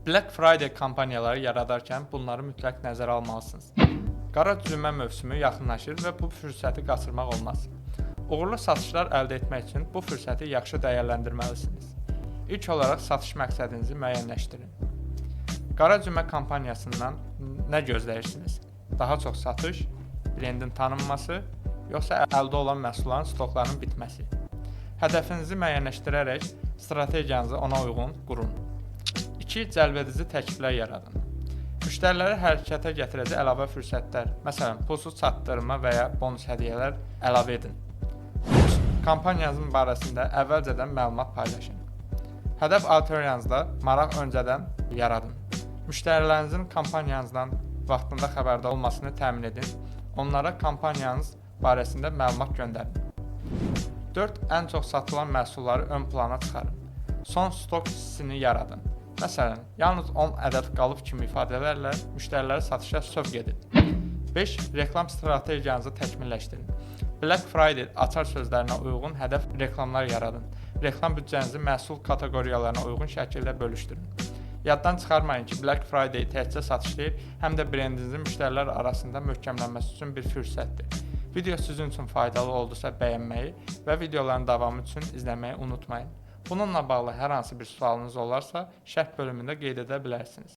Black Friday kampaniyaları yaradarkən bunları mütləq nəzərə almalısınız. Qara cümə mövsümü yaxınlaşır və bu fürsəti qaçırmaq olmaz. Uğurlu satışlar əldə etmək üçün bu fürsəti yaxşı dəyərləndirməlisiniz. İlk olaraq satış məqsədinizi müəyyənləşdirin. Qara cümə kampaniyasından nə gözləyirsiniz? Daha çox satış, brendin tanınması, yoxsa əldə olan məhsulların stoklarının bitməsi? Hədəfinizi müəyyənləşdirərək strategiyanızı ona uyğun qurun. 2. Cəlbedici təkliflər yaradın. Müştəriləri hərəkətə gətirəcək əlavə fürsətlər, məsələn, pulsuz çatdırma və ya bonus hədiyyələr əlavə edin. 3. Kampaniyanızın barəsində əvvəlcədən məlumat paylaşın. Hədəf auditoriyanızda maraq öncədən yaradın. Müştərilərinizin kampaniyanızdan vaxtında xəbərdar olmasını təmin edin. Onlara kampaniyanız barəsində məlumat göndərin. 4. Ən çox satılan məhsulları ön plana çıxarın. Son stok hissini yaradın. Məsələn, yalnız 10 ədəd qalıb kimi ifadələrlə müştəriləri satışa sövq edin. 5. Reklam strategiyanızı təkmilləşdirin. Black Friday açar sözlərinə uyğun hədəf reklamlar yaradın. Reklam büdcənizi məhsul kateqoriyalarına uyğun şəkildə bölüşdürün. Yaddan çıxarmayın ki, Black Friday təkcə satış deyil, həm də brendinizin müştərilər arasında möhkəmlənməsi üçün bir fürsətdir. Video sizin üçün faydalı oldusa bəyənməyi və videoların davamı üçün izləməyi unutmayın. Bununla bağlı hər hansı bir sualınız olarsa, şərh bölümündə qeyd edə bilərsiniz.